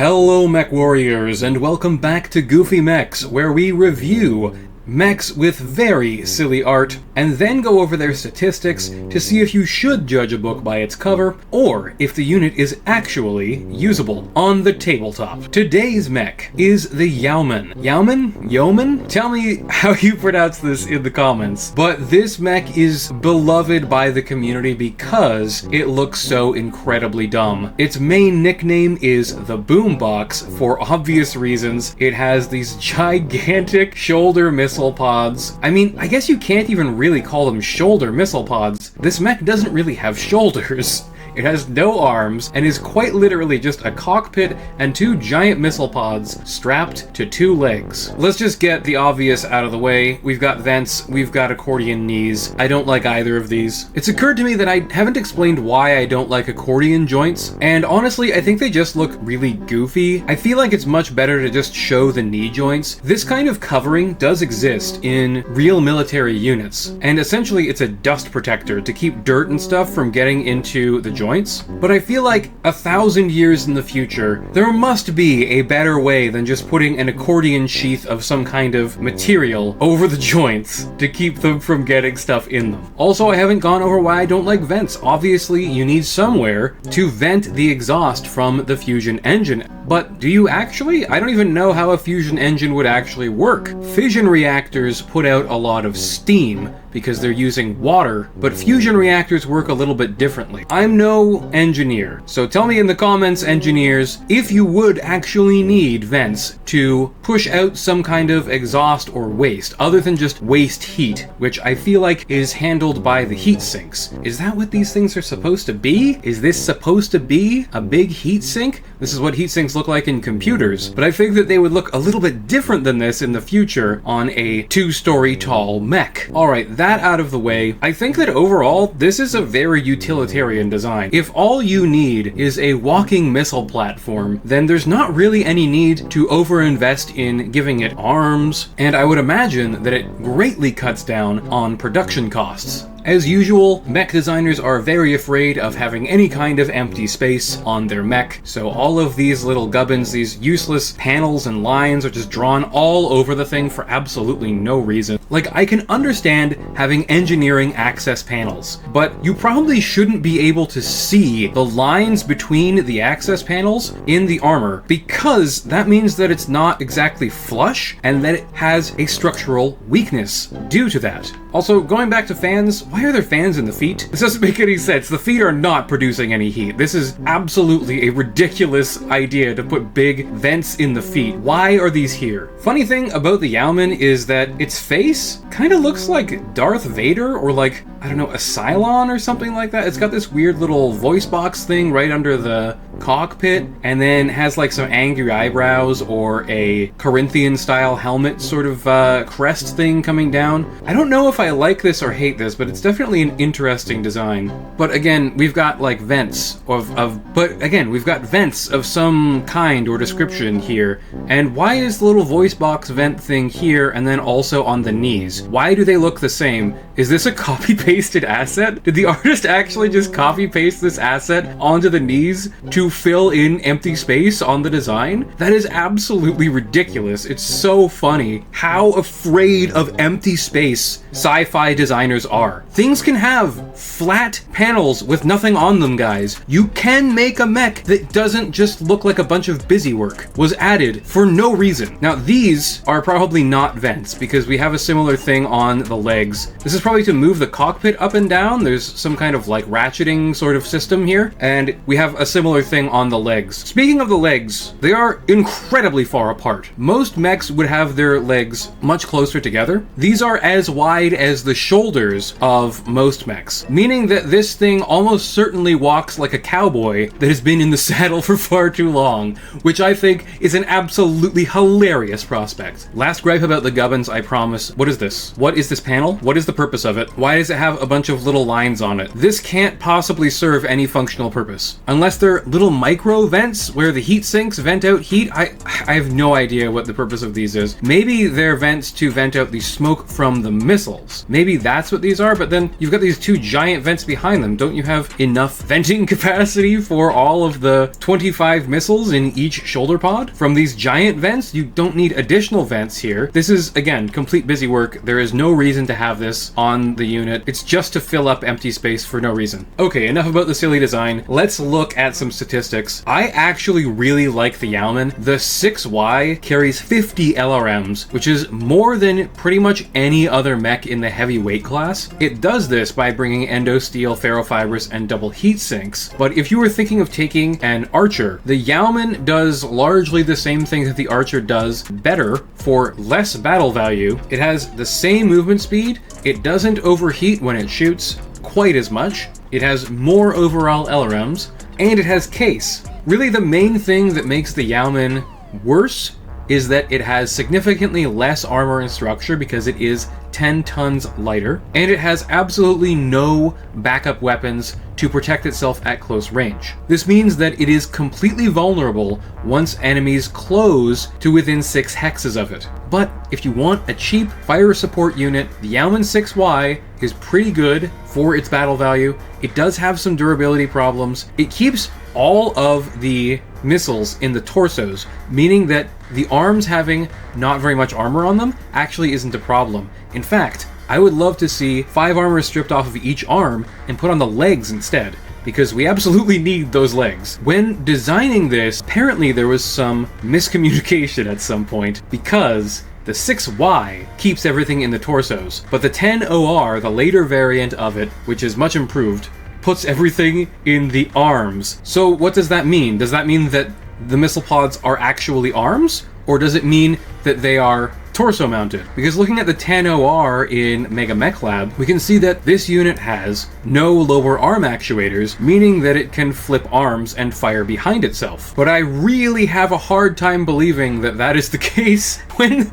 Hello mech warriors, and welcome back to Goofy Mechs, where we review mechs with very silly art, and then go over their statistics to see if you should judge a book by its cover, or if the unit is actually usable on the tabletop. Today's mech is the Yeoman. Yeoman? Tell me how you pronounce this in the comments. But this mech is beloved by the community because it looks so incredibly dumb. Its main nickname is the Boombox for obvious reasons. It has these gigantic shoulder missile pods. I mean, I guess you can't even really call them shoulder missile pods. This mech doesn't really have shoulders. It has no arms, and is quite literally just a cockpit and two giant missile pods strapped to two legs. Let's just get the obvious out of the way. We've got vents, we've got accordion knees. I don't like either of these. It's occurred to me that I haven't explained why I don't like accordion joints, and honestly, I think they just look really goofy. I feel like it's much better to just show the knee joints. This kind of covering does exist in real military units, and essentially it's a dust protector to keep dirt and stuff from getting into the joints, but I feel like 1,000 years in the future, there must be a better way than just putting an accordion sheath of some kind of material over the joints to keep them from getting stuff in them. Also, I haven't gone over why I don't like vents. Obviously, you need somewhere to vent the exhaust from the fusion engine. But do you actually? I don't even know how a fusion engine would actually work. Fission reactors put out a lot of steam because they're using water, but fusion reactors work a little bit differently. I'm no engineer, so tell me in the comments, engineers, if you would actually need vents to push out some kind of exhaust or waste, other than just waste heat, which I feel like is handled by the heat sinks. Is that what these things are supposed to be? Is this supposed to be a big heat sink? This is what heat sinks look like in computers, but I think that they would look a little bit different than this in the future on a 2-story tall mech. Alright, that out of the way, I think that overall, this is a very utilitarian design. If all you need is a walking missile platform, then there's not really any need to overinvest in giving it arms, and I would imagine that it greatly cuts down on production costs. As usual, mech designers are very afraid of having any kind of empty space on their mech, so all of these little gubbins, these useless panels and lines are just drawn all over the thing for absolutely no reason. Like, I can understand having engineering access panels, but you probably shouldn't be able to see the lines between the access panels in the armor, because that means that it's not exactly flush, and that it has a structural weakness due to that. Also, going back to fans, why are there fans in the feet? This doesn't make any sense. The feet are not producing any heat. This is absolutely a ridiculous idea to put big vents in the feet. Why are these here? Funny thing about the Yeoman is that its face kind of looks like Darth Vader, or like, I don't know, a Cylon or something like that. It's got this weird little voice box thing right under the cockpit, and then has like some angry eyebrows or a Corinthian style helmet sort of crest thing coming down. I don't know if I like this or hate this, but it's definitely an interesting design. But again, we've got like vents we've got vents of some kind or description here. And why is the little voice box vent thing here and then also on the knees? Why do they look the same? Is this a copy-pasted asset? Did the artist actually just copy-paste this asset onto the knees to fill in empty space on the design? That is absolutely ridiculous. It's so funny how afraid of empty space sci-fi designers are. Things can have flat panels with nothing on them, guys. You can make a mech that doesn't just look like a bunch of busywork was added for no reason. Now, these are probably not vents because we have a similar thing on the legs. This is probably to move the cockpit up and down. There's some kind of like ratcheting sort of system here, and we have a similar thing on the legs. Speaking of the legs, they are incredibly far apart. Most mechs would have their legs much closer together. These are as wide as the shoulders of most mechs, meaning that this thing almost certainly walks like a cowboy that has been in the saddle for far too long, which I think is an absolutely hilarious prospect. Last gripe about the gubbins, I promise. What is this? What is this panel? What is the purpose of it? Why does it have a bunch of little lines on it? This can't possibly serve any functional purpose, unless they're little little micro vents where the heat sinks vent out heat. I have no idea what the purpose of these is. Maybe they're vents to vent out the smoke from the missiles. Maybe that's what these are, but then you've got these two giant vents behind them. Don't you have enough venting capacity for all of the 25 missiles in each shoulder pod? From these giant vents, you don't need additional vents here. This is, again, complete busy work. There is no reason to have this on the unit. It's just to fill up empty space for no reason. Okay, enough about the silly design. Let's look at some statistics. I actually really like the Yeoman. The 6Y carries 50 LRMs, which is more than pretty much any other mech in the heavyweight class. It does this by bringing endo steel, ferrofibrous, and double heat sinks. But if you were thinking of taking an archer, the Yeoman does largely the same thing that the archer does, better for less battle value. It has the same movement speed. It doesn't overheat when it shoots quite as much. It has more overall LRMs, and it has case. Really, the main thing that makes the Yeoman worse is that it has significantly less armor and structure because it is 10 tons lighter, and it has absolutely no backup weapons to protect itself at close range. This means that it is completely vulnerable once enemies close to within 6 hexes of it. But if you want a cheap fire support unit, the Yeoman 6Y is pretty good for its battle value. It does have some durability problems. It keeps all of the missiles in the torsos, meaning that the arms having not very much armor on them actually isn't a problem. In fact, I would love to see 5 armor stripped off of each arm and put on the legs instead, because we absolutely need those legs. When designing this, apparently there was some miscommunication at some point, because the 6Y keeps everything in the torsos, but the 10OR, the later variant of it, which is much improved, puts everything in the arms. So what does that mean? Does that mean that the missile pods are actually arms? Or does it mean that they are torso mounted? Because looking at the 10OR in Mega Mech Lab, we can see that this unit has no lower arm actuators, meaning that it can flip arms and fire behind itself. But I really have a hard time believing that that is the case when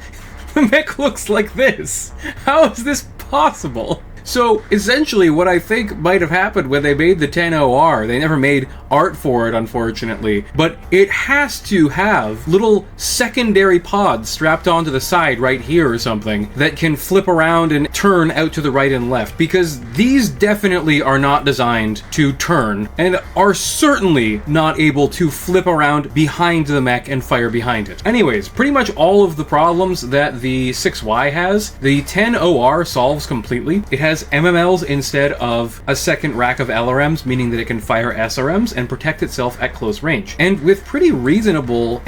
the mech looks like this. How is this possible? So, essentially, what I think might have happened when they made the 10OR, they never made art for it, unfortunately, but it has to have little secondary pods strapped onto the side right here or something that can flip around and turn out to the right and left, because these definitely are not designed to turn, and are certainly not able to flip around behind the mech and fire behind it. Anyways, pretty much all of the problems that the 6Y has, the 10OR solves completely. It has MMLs instead of a second rack of LRMs, meaning that it can fire SRMs and protect itself at close range. And with pretty reasonable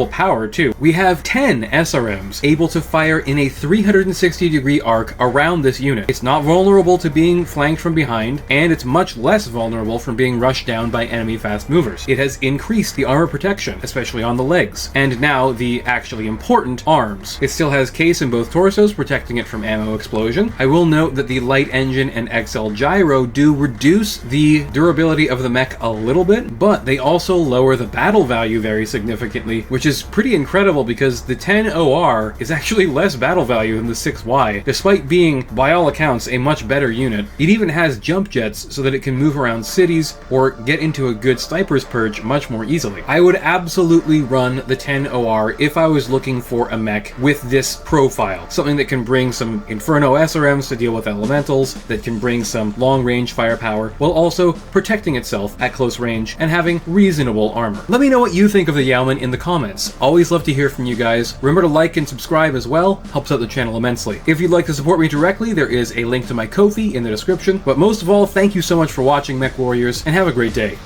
power too. We have 10 SRMs able to fire in a 360-degree arc around this unit. It's not vulnerable to being flanked from behind, and it's much less vulnerable from being rushed down by enemy fast movers. It has increased the armor protection, especially on the legs, and now the actually important arms. It still has case in both torsos, protecting it from ammo explosion. I will note that the light engine and XL gyro do reduce the durability of the mech a little bit, but they also lower the battle value very significantly, which is pretty incredible because the 10OR is actually less battle value than the 6Y, despite being, by all accounts, a much better unit. It even has jump jets so that it can move around cities or get into a good sniper's perch much more easily. I would absolutely run the 10OR if I was looking for a mech with this profile, something that can bring some Inferno SRMs to deal with elementals, that can bring some long-range firepower, while also protecting itself at close range and having reasonable armor. Let me know what you think of the Yeoman in the comments. Always love to hear from you guys. Remember to like and subscribe as well, helps out the channel immensely. If you'd like to support me directly, there is a link to my Ko-fi in the description. But most of all, thank you so much for watching, Mech Warriors, and have a great day.